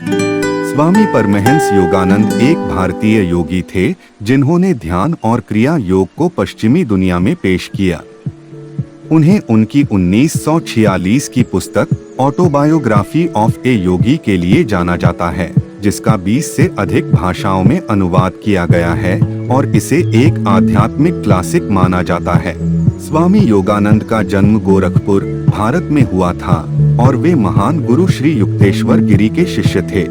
स्वामी परमहंस योगानंद एक भारतीय योगी थे जिन्होंने ध्यान और क्रिया योग को पश्चिमी दुनिया में पेश किया। उन्हें उनकी 1946 की पुस्तक ऑटोबायोग्राफी ऑफ ए योगी के लिए जाना जाता है, जिसका 20 से अधिक भाषाओं में अनुवाद किया गया है और इसे एक आध्यात्मिक क्लासिक माना जाता है। स्वामी योगानंद का जन्म गोरखपुर, भारत में हुआ था और वे महान गुरु श्री युक्तेश्वर गिरी के शिष्य थे।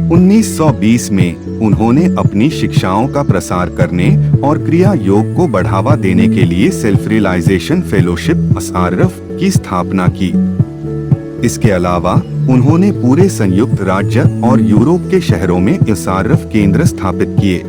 1920 में उन्होंने अपनी शिक्षाओं का प्रसार करने और क्रिया योग को बढ़ावा देने के लिए सेल्फ रियलाइजेशन फेलोशिप (SRF) की स्थापना की। इसके अलावा उन्होंने पूरे संयुक्त राज्य और यूरोप के शहरों में SRF केंद्र स्थापित किए।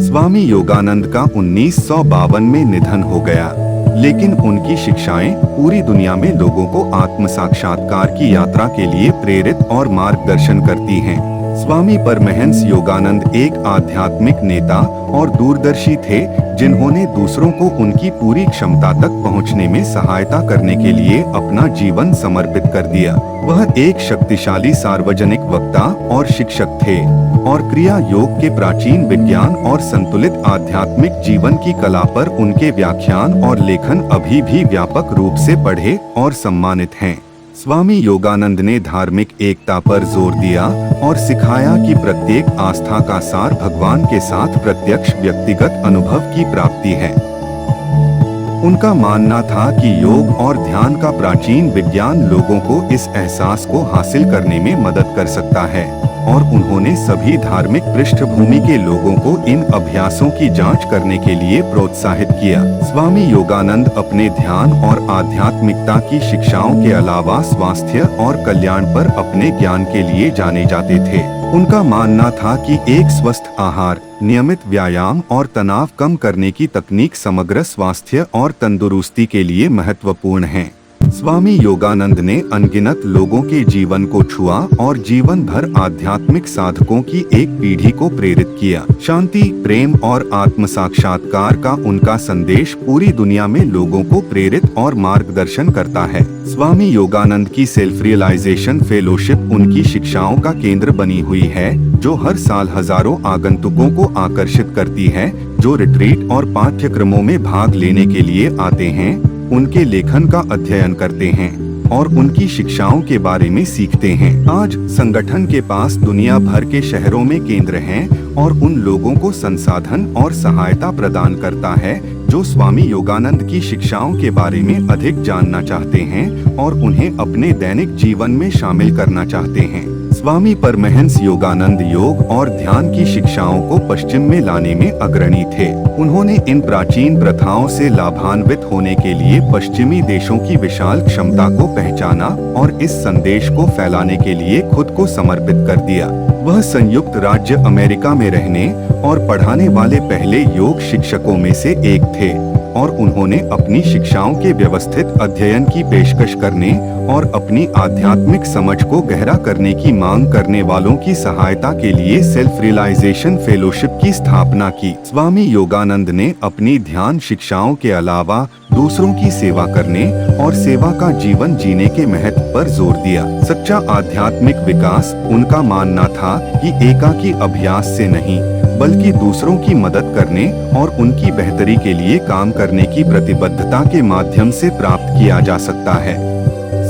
स्वामी योगानंद का 1952 में निधन हो गया, लेकिन उनकी शिक्षाएं पूरी दुनिया में लोगों को आत्म साक्षात्कार की यात्रा के लिए प्रेरित और मार्गदर्शन करती हैं। स्वामी परमहंस योगानंद एक आध्यात्मिक नेता और दूरदर्शी थे जिन्होंने दूसरों को उनकी पूरी क्षमता तक पहुंचने में सहायता करने के लिए अपना जीवन समर्पित कर दिया। वह एक शक्तिशाली सार्वजनिक वक्ता और शिक्षक थे और क्रिया योग के प्राचीन विज्ञान और संतुलित आध्यात्मिक जीवन की कला पर उनके व्याख्यान और लेखन अभी भी व्यापक रूप से पढ़े और सम्मानित हैं। स्वामी योगानंद ने धार्मिक एकता पर जोर दिया और सिखाया कि प्रत्येक आस्था का सार भगवान के साथ प्रत्यक्ष व्यक्तिगत अनुभव की प्राप्ति है। उनका मानना था कि योग और ध्यान का प्राचीन विज्ञान लोगों को इस एहसास को हासिल करने में मदद कर सकता है और उन्होंने सभी धार्मिक पृष्ठभूमि के लोगों को इन अभ्यासों की जांच करने के लिए प्रोत्साहित किया। स्वामी योगानंद अपने ध्यान और आध्यात्मिकता की शिक्षाओं के अलावा स्वास्थ्य और कल्याण पर अपने ज्ञान के लिए जाने जाते थे। उनका मानना था कि एक स्वस्थ आहार, नियमित व्यायाम और तनाव कम करने की तकनीक समग्र स्वास्थ्य और तंदुरुस्ती के लिए महत्वपूर्ण है। स्वामी योगानंद ने अनगिनत लोगों के जीवन को छुआ और जीवन भर आध्यात्मिक साधकों की एक पीढ़ी को प्रेरित किया। शांति, प्रेम और आत्म साक्षात्कार का उनका संदेश पूरी दुनिया में लोगों को प्रेरित और मार्गदर्शन करता है। स्वामी योगानंद की सेल्फ रियलाइजेशन फेलोशिप उनकी शिक्षाओं का केंद्र बनी हुई है, जो हर साल हजारों आगंतुकों को आकर्षित करती है, जो रिट्रीट और पाठ्यक्रमों में भाग लेने के लिए आते हैं, उनके लेखन का अध्ययन करते हैं और उनकी शिक्षाओं के बारे में सीखते हैं। आज संगठन के पास दुनिया भर के शहरों में केंद्र हैं और उन लोगों को संसाधन और सहायता प्रदान करता है जो स्वामी योगानंद की शिक्षाओं के बारे में अधिक जानना चाहते हैं और उन्हें अपने दैनिक जीवन में शामिल करना चाहते हैं। स्वामी परमहंस योगानंद योग और ध्यान की शिक्षाओं को पश्चिम में लाने में अग्रणी थे। उन्होंने इन प्राचीन प्रथाओं से लाभान्वित होने के लिए पश्चिमी देशों की विशाल क्षमता को पहचाना और इस संदेश को फैलाने के लिए खुद को समर्पित कर दिया। वह संयुक्त राज्य अमेरिका में रहने और पढ़ाने वाले पहले योग शिक्षकों में से एक थे और उन्होंने अपनी शिक्षाओं के व्यवस्थित अध्ययन की पेशकश करने और अपनी आध्यात्मिक समझ को गहरा करने की मांग करने वालों की सहायता के लिए सेल्फ रियलाइजेशन फेलोशिप की स्थापना की। स्वामी योगानंद ने अपनी ध्यान शिक्षाओं के अलावा दूसरों की सेवा करने और सेवा का जीवन जीने के महत्व पर जोर दिया। सच्चा आध्यात्मिक विकास, उनका मानना था कि एकाकी अभ्यास से नहीं बल्कि दूसरों की मदद करने और उनकी बेहतरी के लिए काम करने की प्रतिबद्धता के माध्यम से प्राप्त किया जा सकता है।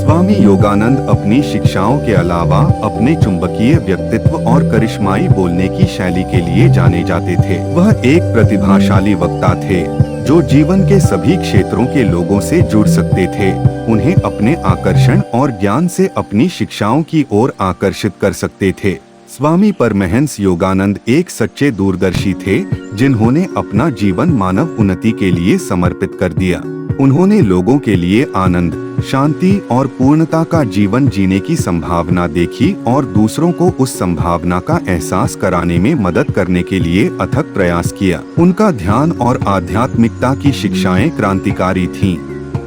स्वामी योगानंद अपनी शिक्षाओं के अलावा अपने चुंबकीय व्यक्तित्व और करिश्माई बोलने की शैली के लिए जाने जाते थे। वह एक प्रतिभाशाली वक्ता थे जो जीवन के सभी क्षेत्रों के लोगों से जुड़ सकते थे, उन्हें अपने आकर्षण और ज्ञान से अपनी शिक्षाओं की ओर आकर्षित कर सकते थे। स्वामी परमहंस योगानंद एक सच्चे दूरदर्शी थे जिन्होंने अपना जीवन मानव उन्नति के लिए समर्पित कर दिया। उन्होंने लोगों के लिए आनंद, शांति और पूर्णता का जीवन जीने की संभावना देखी और दूसरों को उस संभावना का एहसास कराने में मदद करने के लिए अथक प्रयास किया। उनका ध्यान और आध्यात्मिकता की शिक्षाएं क्रांतिकारी थीं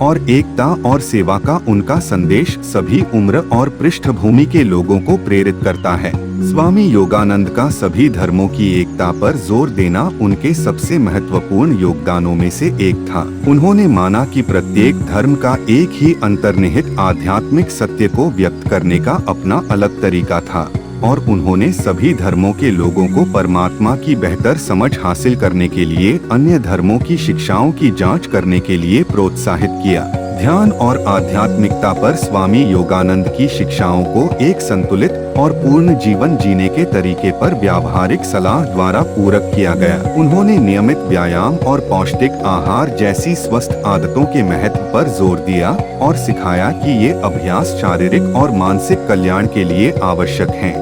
और एकता और सेवा का उनका संदेश सभी उम्र और पृष्ठभूमि के लोगों को प्रेरित करता है। स्वामी योगानंद का सभी धर्मों की एकता पर जोर देना उनके सबसे महत्वपूर्ण योगदानों में से एक था। उन्होंने माना कि प्रत्येक धर्म का एक ही अंतर्निहित आध्यात्मिक सत्य को व्यक्त करने का अपना अलग तरीका था और उन्होंने सभी धर्मों के लोगों को परमात्मा की बेहतर समझ हासिल करने के लिए अन्य धर्मों की शिक्षाओं की जांच करने के लिए प्रोत्साहित किया। ध्यान और आध्यात्मिकता पर स्वामी योगानंद की शिक्षाओं को एक संतुलित और पूर्ण जीवन जीने के तरीके पर व्यावहारिक सलाह द्वारा पूरक किया गया। उन्होंने नियमित व्यायाम और पौष्टिक आहार जैसी स्वस्थ आदतों के महत्व पर जोर दिया और सिखाया कि ये अभ्यास शारीरिक और मानसिक कल्याण के लिए आवश्यक हैं।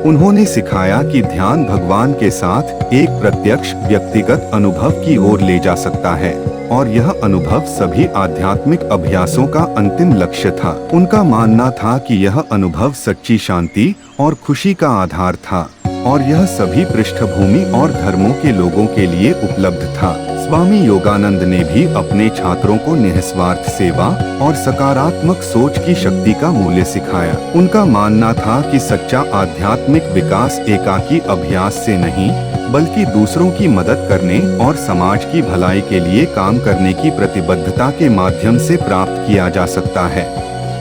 उन्होंने सिखाया कि ध्यान भगवान के साथ एक प्रत्यक्ष व्यक्तिगत अनुभव की ओर ले जा सकता है और यह अनुभव सभी आध्यात्मिक अभ्यासों का अंतिम लक्ष्य था। उनका मानना था कि यह अनुभव सच्ची शांति और खुशी का आधार था और यह सभी पृष्ठभूमि और धर्मों के लोगों के लिए उपलब्ध था। स्वामी योगानंद ने भी अपने छात्रों को निस्वार्थ सेवा और सकारात्मक सोच की शक्ति का मूल्य सिखाया। उनका मानना था कि सच्चा आध्यात्मिक विकास एकाकी अभ्यास से नहीं बल्कि दूसरों की मदद करने और समाज की भलाई के लिए काम करने की प्रतिबद्धता के माध्यम से प्राप्त किया जा सकता है।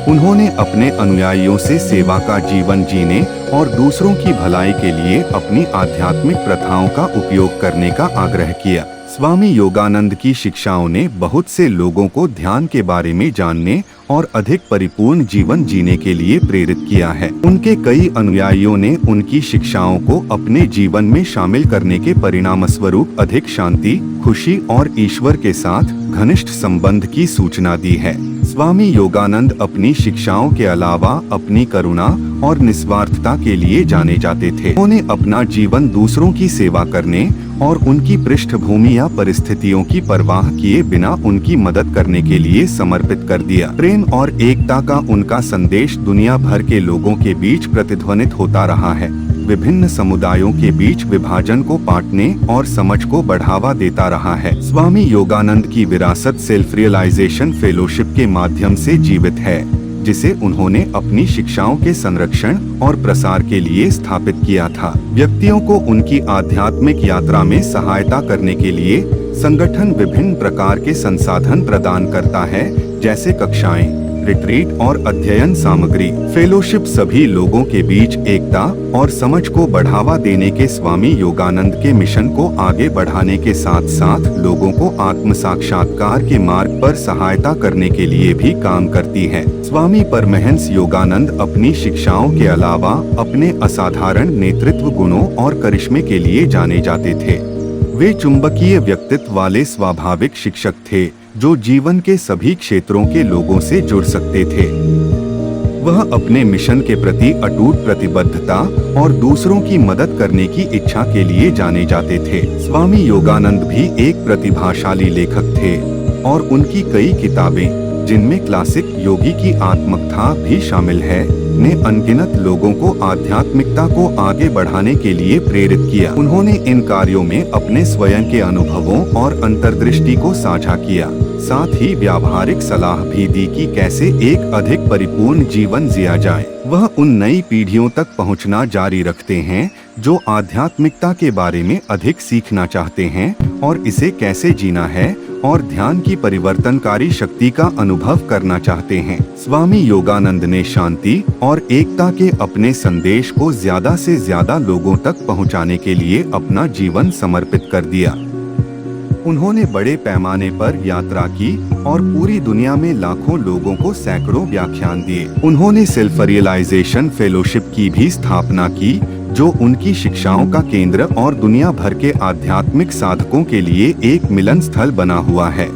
उन्होंने अपने अनुयायियों से सेवा का जीवन जीने और दूसरों की भलाई के लिए अपनी आध्यात्मिक प्रथाओं का उपयोग करने का आग्रह किया। स्वामी योगानंद की शिक्षाओं ने बहुत से लोगों को ध्यान के बारे में जानने और अधिक परिपूर्ण जीवन जीने के लिए प्रेरित किया है। उनके कई अनुयायियों ने उनकी शिक्षाओं को अपने जीवन में शामिल करने के परिणामस्वरूप अधिक शांति, खुशी और ईश्वर के साथ घनिष्ठ संबंध की सूचना दी है। स्वामी योगानंद अपनी शिक्षाओं के अलावा अपनी करुणा और निस्वार्थता के लिए जाने जाते थे। उन्होंने अपना जीवन दूसरों की सेवा करने और उनकी पृष्ठभूमि या परिस्थितियों की परवाह किए बिना उनकी मदद करने के लिए समर्पित कर दिया। प्रेम और एकता का उनका संदेश दुनिया भर के लोगों के बीच प्रतिध्वनित होता रहा है। विभिन्न समुदायों के बीच विभाजन को पाटने और समझ को बढ़ावा देता रहा है। स्वामी योगानंद की विरासत सेल्फ रियलाइजेशन फेलोशिप के माध्यम से जीवित है, जिसे उन्होंने अपनी शिक्षाओं के संरक्षण और प्रसार के लिए स्थापित किया था। व्यक्तियों को उनकी आध्यात्मिक यात्रा में सहायता करने के लिए संगठन विभिन्न प्रकार के संसाधन प्रदान करता है, जैसे कक्षाएं, रिट्रीट और अध्ययन सामग्री। फेलोशिप सभी लोगों के बीच एकता और समझ को बढ़ावा देने के स्वामी योगानंद के मिशन को आगे बढ़ाने के साथ साथ लोगों को आत्म साक्षात्कार के मार्ग पर सहायता करने के लिए भी काम करती है। स्वामी परमहंस योगानंद अपनी शिक्षाओं के अलावा अपने असाधारण नेतृत्व गुणों और करिश्मे के लिए जाने जाते थे। वे चुंबकीय व्यक्तित्व वाले स्वाभाविक शिक्षक थे जो जीवन के सभी क्षेत्रों के लोगों से जुड़ सकते थे। वह अपने मिशन के प्रति अटूट प्रतिबद्धता और दूसरों की मदद करने की इच्छा के लिए जाने जाते थे। स्वामी योगानंद भी एक प्रतिभाशाली लेखक थे और उनकी कई किताबें, जिनमें क्लासिक योगी की आत्मकथा भी शामिल है, ने अनगिनत लोगों को आध्यात्मिकता को आगे बढ़ाने के लिए प्रेरित किया। उन्होंने इन कार्यों में अपने स्वयं के अनुभवों और अंतर्दृष्टि को साझा किया, साथ ही व्यावहारिक सलाह भी दी कि कैसे एक अधिक परिपूर्ण जीवन जिया जाए। वह उन नई पीढ़ियों तक पहुंचना जारी रखते हैं जो आध्यात्मिकता के बारे में अधिक सीखना चाहते हैं और इसे कैसे जीना है और ध्यान की परिवर्तनकारी शक्ति का अनुभव करना चाहते हैं। स्वामी योगानंद ने शांति और एकता के अपने संदेश को ज्यादा से ज्यादा लोगों तक पहुंचाने के लिए अपना जीवन समर्पित कर दिया। उन्होंने बड़े पैमाने पर यात्रा की और पूरी दुनिया में लाखों लोगों को सैकड़ों व्याख्यान दिए। उन्होंने सेल्फ रियलाइजेशन फेलोशिप की भी स्थापना की, जो उनकी शिक्षाओं का केंद्र और दुनिया भर के आध्यात्मिक साधकों के लिए एक मिलन स्थल बना हुआ है।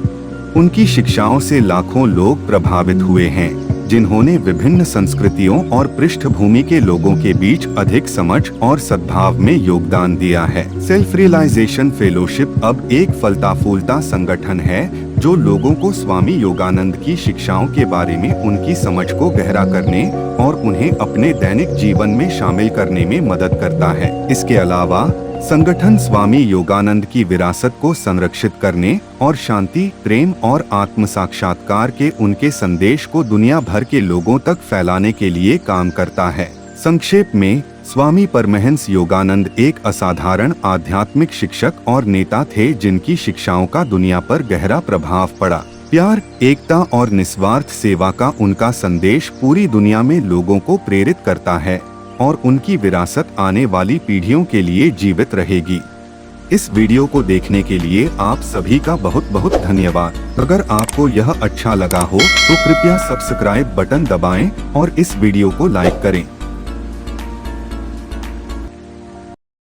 उनकी शिक्षाओं से लाखों लोग प्रभावित हुए हैं, जिन्होंने विभिन्न संस्कृतियों और पृष्ठभूमि के लोगों के बीच अधिक समझ और सद्भाव में योगदान दिया है। सेल्फ रियलाइजेशन फेलोशिप अब एक फलता फूलता संगठन है जो लोगों को स्वामी योगानंद की शिक्षाओं के बारे में उनकी समझ को गहरा करने और उन्हें अपने दैनिक जीवन में शामिल करने में मदद करता है। इसके अलावा संगठन स्वामी योगानंद की विरासत को संरक्षित करने और शांति, प्रेम और आत्म साक्षात्कार के उनके संदेश को दुनिया भर के लोगों तक फैलाने के लिए काम करता है। संक्षेप में, स्वामी परमहंस योगानंद एक असाधारण आध्यात्मिक शिक्षक और नेता थे जिनकी शिक्षाओं का दुनिया पर गहरा प्रभाव पड़ा। प्यार, एकता और निस्वार्थ सेवा का उनका संदेश पूरी दुनिया में लोगों को प्रेरित करता है और उनकी विरासत आने वाली पीढ़ियों के लिए जीवित रहेगी। इस वीडियो को देखने के लिए आप सभी का बहुत बहुत धन्यवाद। अगर आपको यह अच्छा लगा हो तो कृपया सब्सक्राइब बटन दबाएं और इस वीडियो को लाइक करें।